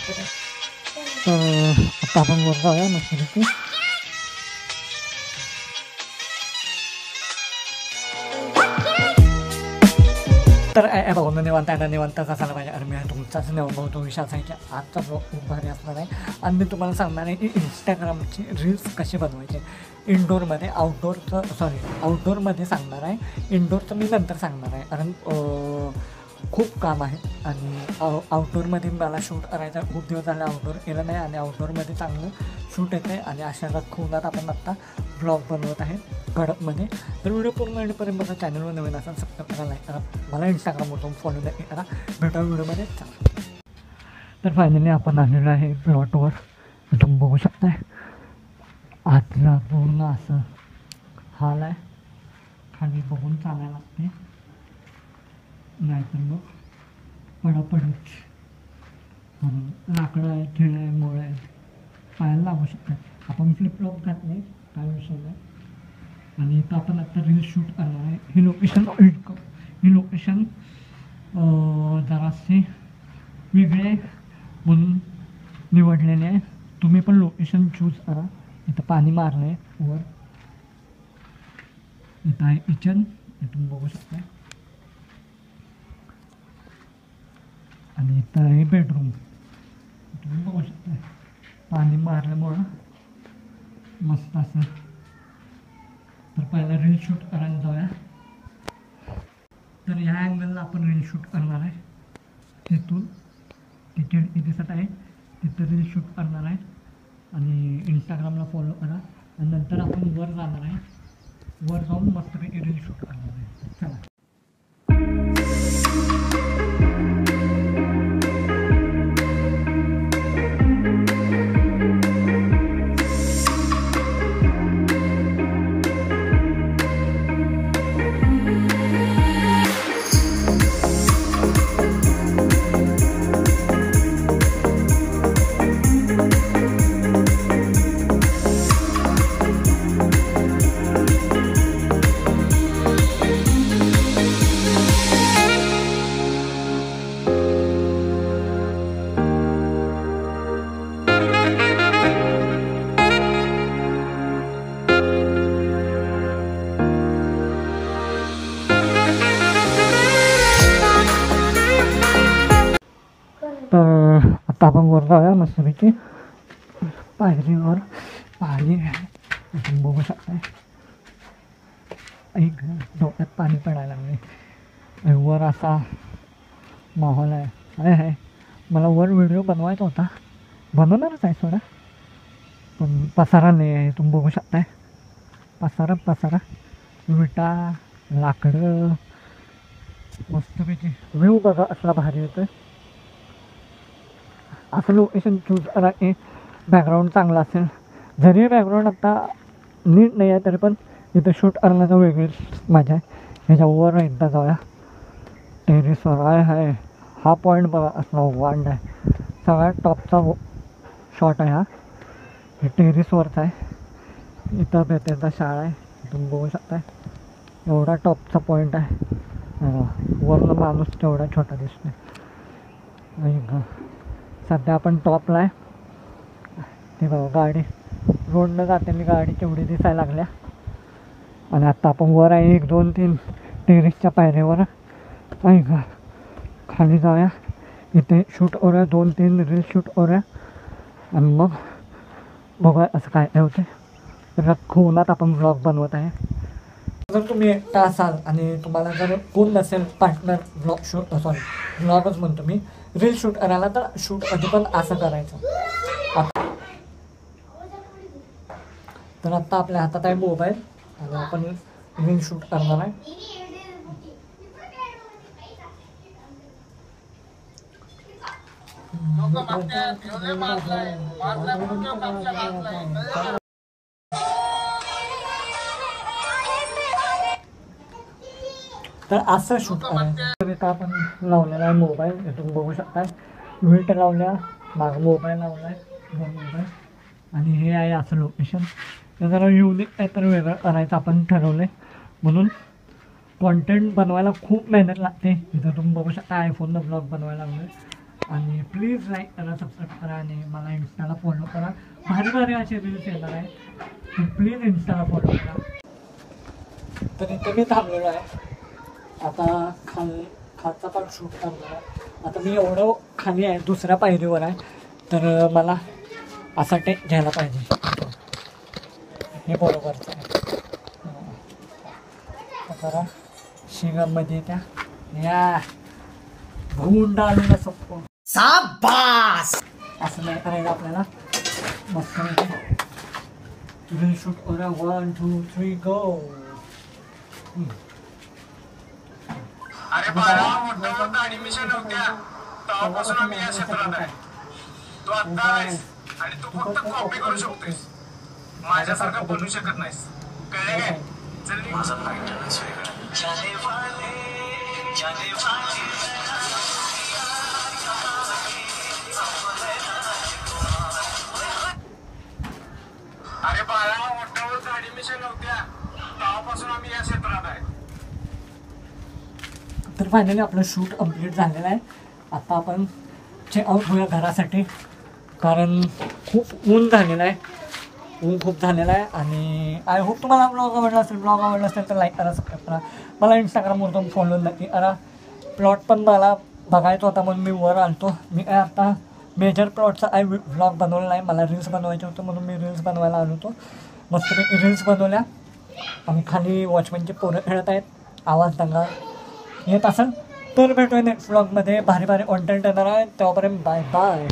शकतो. तर आता आपण वर जाऊया मस्तपैकी. तर बघून निवांत असायला पाहिजे. अरे मी तुमचाच तो विश्वास आहे की आजचा ब्लॉग खूप भारी असणार आहे. आणि मी तुम्हाला सांगणार आहे की इंस्टाग्रामची रील्स कशी बनवायचे इंडोरमध्ये. आउटडोरमध्ये सांगणार आहे, इंडोरचं मी नंतर सांगणार आहे. कारण खूप काम आहे आणि आउटडोरमध्ये मला शूट करायचा खूप दिवस झाले. आउटडोर केलं नाही आणि आउटडोरमध्ये चांगलं शूट येतं आहे. आणि अशा खूनात आपण आत्ता ब्लॉग बनवत आहे कडकमध्ये. तर व्हिडिओ पूर्ण वेळेपर्यंत बघा. चॅनलवर नवीन असाल सबस्क्राईब करा, लाईक करा, मला इंस्टाग्रामवरून फॉलो नक्की करा. भेटा व्हिडिओमध्ये. चला, तर फायनली आपण आलेलो आहे प्लॉटवर. तुम्ही बघू शकताय आतला पूर्ण असं हाल आहे. खाली बघून चालायला लागते, नाहीतर मग पडापडच. म्हणून लाकडं आहे, खिळ आहे, मोळ आहे, पायाला लागू शकतात. आपण फ्लिपफ्लॉप घातले, काय विषय नाही. आणि इथं आपण आत्ता रील शूट करणार आहे. ही लोकेशन जरासे वेगळे म्हणून निवडलेले आहे. तुम्ही पण लोकेशन चूज करा. इथं पाणी मारलं आहे वर. इथं आहे किचन, तुम्ही बघू शकता. आणि इथं आहे बेडरूम, तुम्ही बघू शकता. पाणी मारल्यामुळं मस्त असं. तर पहिला रील शूट करायला जाऊया. तर ह्या अँगलला आपण रील शूट करणार आहे. तिथून ती खिडकी दिसत आहे, तिथं रील शूट करणार आहे. आणि इंस्टाग्रामला फॉलो करा. आणि नंतर आपण वर जाणार आहे. वर जाऊन मस्तपैकी रील शूट करणार आहे. चला. तर आता आपण वर जाऊया मस्तपैकी. पायरीवर पाणी आहे, तुम्ही बघू शकताय. एक डोक्यात पाणी पडायला लागले. वर असा माहोल आहे. मला वर व्हिडिओ बनवायचा होता, बनवणारच आहे सोडा, पण पसारा नाही आहे. तुम्ही बघू शकताय पसारा विटा, लाकडं. मस्तपैकी व्ह्यू बघा असला भारी होतं. असं लोकेशन चूज करा की बॅकग्राऊंड चांगला असेल. जरी बॅकग्राऊंड आत्ता नीट नाही आहे तरी पण इथं शूट करण्याचं वेगळीच मजा आहे. ह्याच्यावर एकदा जाऊया टेरेसवर. आहे हा पॉईंट बघा असला वांड आहे. सगळ्यात टॉपचा शॉट आहे हा. हे टेरेसवरचा आहे. इथं बेतेचा शाळा आहे, तुम्ही बघू शकताय. एवढा टॉपचा पॉईंट आहे. वरनं माणूस तेवढा छोटा दिसतोय. सध्या आपण टॉपला आहे. ते बघा गाडी रोडनं जाताना गाडी केवढी दिसायला लागल्या. आणि आत्ता आपण वर आहे 1 2 3 टेरेसच्या पायऱ्यावर. खाली जाऊया. इथे शूट करूया 2 3 रील शूट करूया. आणि मग बघूया असं काय होते. तर खोनात आपण ब्लॉग बनवत आहे. जर तुम्ही एकटा असाल आणि तुम्हाला जर कोण नसेल पार्टनर ब्लॉगच म्हणतो मी, रील शूट करायला, तर शूट कधी पण असं करायचं. तर आत्ता आपल्या हातात आहे मोबाईल आणि आपण रील शूट करणार आहे. तर असं शूट करायचं. इथं आपण लावलेला आहे मोबाईल, तुम्ही बघू शकता. विल्ट लावल्या, मागं मोबाईल लावला आहे, मोबाईल. आणि हे आहे असं लोकेशन. तर जरा युनिक काय तर वेगळं करायचं आपण ठरवलं आहे. म्हणून कॉन्टेंट बनवायला खूप मेहनत लागते. इथं तुम्ही बघू शकता आयफोननं ब्लॉग बनवायला लागले. आणि प्लीज लाईक करा, सबस्क्राईब करा आणि मला इंस्टाला फॉलो करा. भारी भारी असे रील्स येणार आहे, प्लीज इंस्टाला फॉलो करा. तर इथे मी थांबलेलो आहे. आता खालचा पण शूट करणार आहे. आता मी एवढं खाली आहे, दुसऱ्या पायरीवर आहे, तर मला असा टेक घ्यायला पाहिजे. हे बरोबरचं आहे. जरा शिंगामध्ये त्या या भूंड आलेला सोपं शाबास असं नाही करायचं आपल्याला. मस्त रील शूट करा. 1 2 3 गो. अरे बाळा, मोठा ऍडमिशन होत्या तेव्हापासून आम्ही या क्षेत्रात आहे. तू आता आहेस आणि तू फक्त कॉपी करू शकतोस, माझ्यासारखं बनू शकत नाहीस. कळले काय? चल माझा पॅटर्नच वेगळा. अरे बाळा, मोठ्या ऍडमिशन नव्हत्या तेव्हापासून आम्ही या क्षेत्रात आहे. तर फायनली आपलं शूट कंप्लीट झालेलं आहे. आता आपण चेकआउट होऊया घरासाठी, कारण खूप ऊन झालेलं आहे. ऊन खूप झालेलं आहे. आणि आय होप तुम्हाला ब्लॉग आवडला असेल तर लाईक करा, सबस्क्राईब करा. मला इंस्टाग्रामवर फॉलो नक्की करा. प्लॉट पण मला बघायचा होता म्हणून मी वर आलतो. मी काय आता मेजर प्लॉटचा व्लॉग बनवला नाही, मला रील्स बनवायचे होतं म्हणून मी रील्स बनवायला आलो होतो. मस्तपैकी रील्स बनवल्या आणि खाली वॉचमॅनचे पोरं खेळत आहेत, आवाज दंगा येत असेल. तर भेटूया नेक्स्ट व्लॉगमध्ये. भारी भारी कॉन्टेंट येणार आहे. तेव्हापर्यंत बाय बाय.